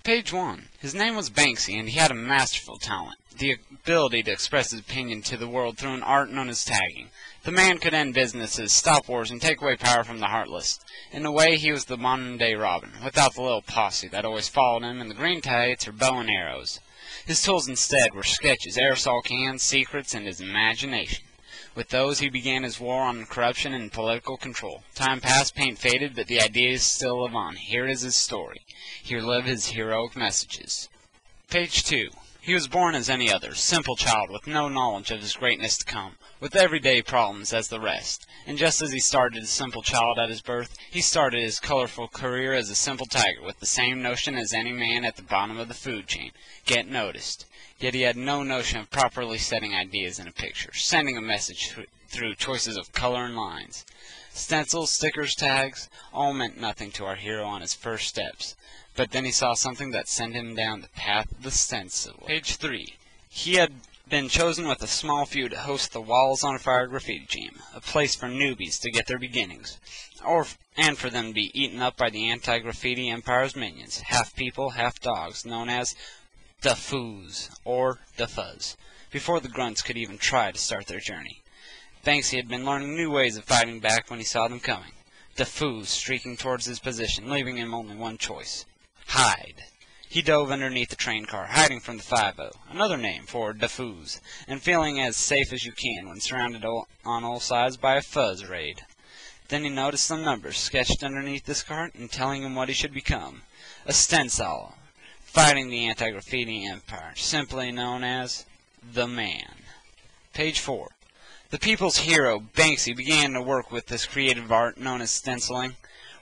Page 1. His name was Banksy, and he had a masterful talent, the ability to express his opinion to the world through an art known as tagging. The man could end businesses, stop wars, and take away power from the heartless. In a way, he was the modern-day Robin, without the little posse that always followed him in the green tights or bow and arrows. His tools instead were sketches, aerosol cans, secrets, and his imagination. With those, he began his war on corruption and political control. Time passed, paint faded, but the ideas still live on. Here is his story. Here live his heroic messages. Page 2. He was born as any other, simple child with no knowledge of his greatness to come, with everyday problems as the rest. And just as he started as a simple child at his birth, he started his colorful career as a simple tiger with the same notion as any man at the bottom of the food chain: get noticed. Yet he had no notion of properly setting ideas in a picture, sending a message through choices of color and lines. Stencils, stickers, tags, all meant nothing to our hero on his first steps. But then he saw something that sent him down the path of the stencil. Page 3. He had been chosen with a small few to host the Walls on Fire graffiti jam, a place for newbies to get their beginnings, and for them to be eaten up by the anti-graffiti empire's minions, half people, half dogs, known as the Foos, or the Fuzz, before the grunts could even try to start their journey. Banksy had been learning new ways of fighting back when he saw them coming. The Foos streaking towards his position, leaving him only one choice: hide. He dove underneath the train car, hiding from the 5-0, another name for the Foos, and feeling as safe as you can when surrounded on all sides by a Fuzz raid. Then he noticed some numbers sketched underneath this cart and telling him what he should become: a stencil, fighting the anti-graffiti empire, simply known as the Man. Page 4. The people's hero, Banksy, began to work with this creative art known as stenciling.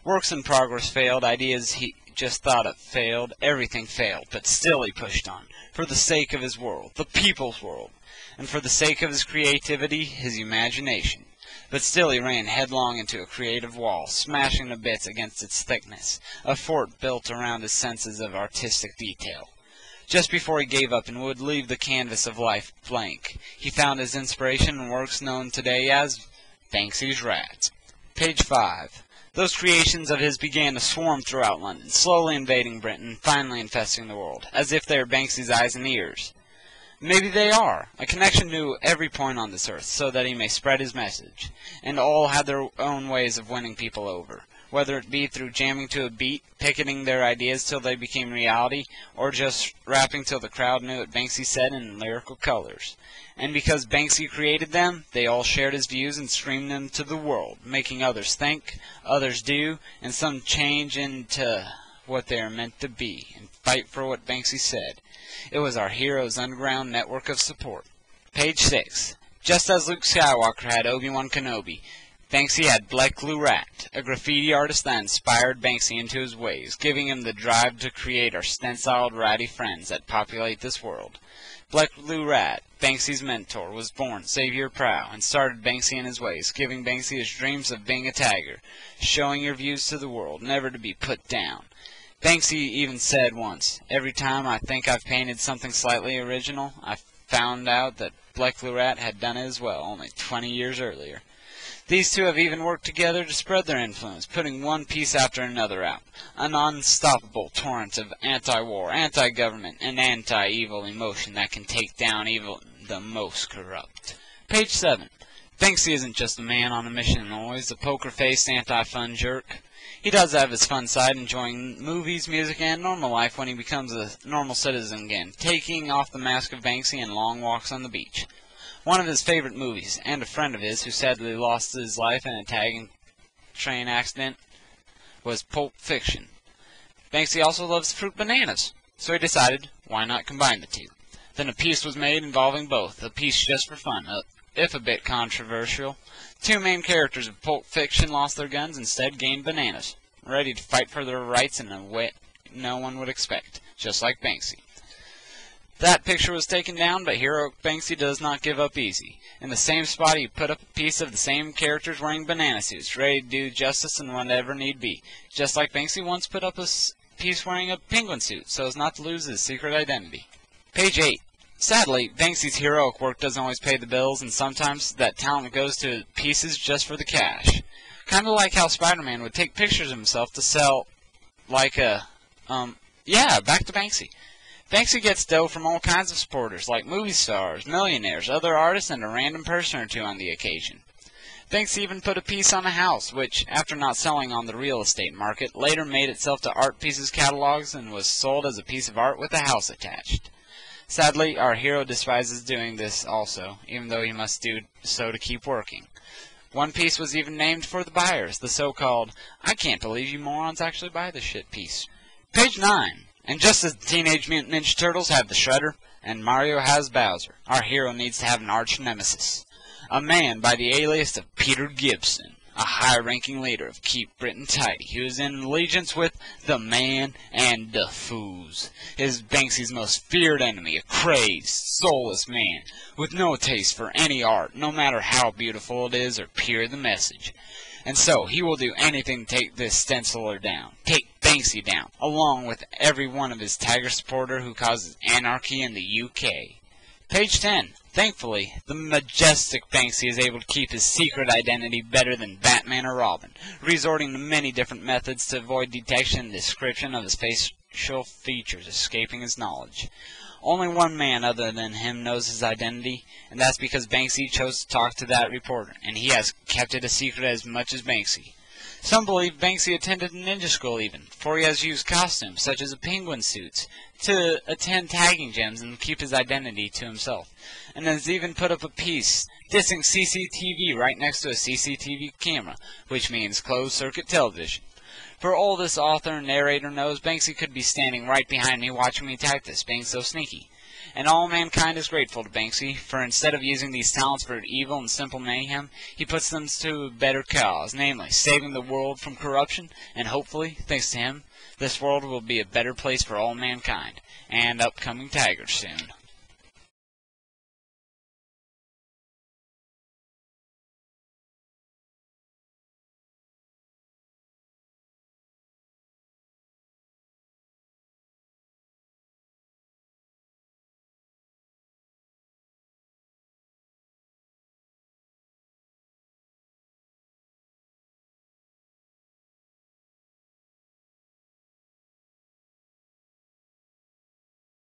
Works in progress failed, ideas he just thought of failed, everything failed, but still he pushed on, for the sake of his world, the people's world, and for the sake of his creativity, his imagination. But still he ran headlong into a creative wall, smashing to bits against its thickness, a fort built around his senses of artistic detail. Just before he gave up and would leave the canvas of life blank, he found his inspiration in works known today as Banksy's Rats. Page 5. Those creations of his began to swarm throughout London, slowly invading Britain, finally infesting the world, as if they were Banksy's eyes and ears. Maybe they are, a connection to every point on this earth, so that he may spread his message. And all had their own ways of winning people over, whether it be through jamming to a beat, picketing their ideas till they became reality, or just rapping till the crowd knew what Banksy said in lyrical colors. And because Banksy created them, they all shared his views and screamed them to the world, making others think, others do, and some change into what they are meant to be, and fight for what Banksy said. It was our hero's underground network of support. Page 6. Just as Luke Skywalker had Obi-Wan Kenobi, Banksy had Black Blue Rat, a graffiti artist that inspired Banksy into his ways, giving him the drive to create our stenciled ratty friends that populate this world. Black Blue Rat, Banksy's mentor, was born Savior Prow and started Banksy in his ways, giving Banksy his dreams of being a tagger, showing your views to the world, never to be put down. Banksy even said once, "Every time I think I've painted something slightly original, I found out that Black Blue Rat had done it as well, only 20 years earlier." These two have even worked together to spread their influence, putting one piece after another out, an unstoppable torrent of anti-war, anti-government, and anti-evil emotion that can take down even the most corrupt. Page 7. Banksy isn't just a man on a mission always, a poker-faced, anti-fun jerk. He does have his fun side, enjoying movies, music, and normal life when he becomes a normal citizen again, taking off the mask of Banksy and long walks on the beach. One of his favorite movies, and a friend of his who sadly lost his life in a tagging train accident, was Pulp Fiction. Banksy also loves fruit bananas, so he decided, why not combine the two? Then a piece was made involving both, a piece just for fun, if a bit controversial. Two main characters of Pulp Fiction lost their guns, instead gained bananas, ready to fight for their rights in a way no one would expect, just like Banksy. That picture was taken down, but heroic Banksy does not give up easy. In the same spot, he put up a piece of the same characters wearing banana suits, ready to do justice in whatever need be, just like Banksy once put up a piece wearing a penguin suit, so as not to lose his secret identity. Page 8. Sadly, Banksy's heroic work doesn't always pay the bills, and sometimes that talent goes to pieces just for the cash. Kind of like how Spider-Man would take pictures of himself to sell, like a, Yeah, back to Banksy. Banksy gets dough from all kinds of supporters, like movie stars, millionaires, other artists, and a random person or two on the occasion. Banksy even put a piece on a house, which, after not selling on the real estate market, later made itself to art pieces catalogs and was sold as a piece of art with a house attached. Sadly, our hero despises doing this also, even though he must do so to keep working. One piece was even named for the buyers, the so-called, "I can't believe you morons actually buy this shit" piece. Page 9. And just as the Teenage Mutant Ninja Turtles have the Shredder, and Mario has Bowser, our hero needs to have an arch nemesis. A man by the alias of Peter Gibson, a high-ranking leader of Keep Britain Tidy, who is in allegiance with the Man and the Foos. Is Banksy's most feared enemy, a crazed, soulless man, with no taste for any art, no matter how beautiful it is or pure the message. And so he will do anything to take this stenciler down, take Banksy down, along with every one of his Tiger supporter who causes anarchy in the UK. Page 10. Thankfully, the majestic Banksy is able to keep his secret identity better than Batman or Robin, resorting to many different methods to avoid detection and description of his facial features escaping his knowledge. Only one man other than him knows his identity, and that's because Banksy chose to talk to that reporter, and he has kept it a secret as much as Banksy. Some believe Banksy attended a ninja school even, for he has used costumes, such as a penguin suit, to attend tagging gyms and keep his identity to himself, and has even put up a piece dissing CCTV right next to a CCTV camera, which means closed-circuit television. For all this author and narrator knows, Banksy could be standing right behind me watching me type this, being so sneaky. And all mankind is grateful to Banksy, for instead of using these talents for evil and simple mayhem, he puts them to a better cause, namely, saving the world from corruption, and hopefully, thanks to him, this world will be a better place for all mankind, and upcoming tigers soon.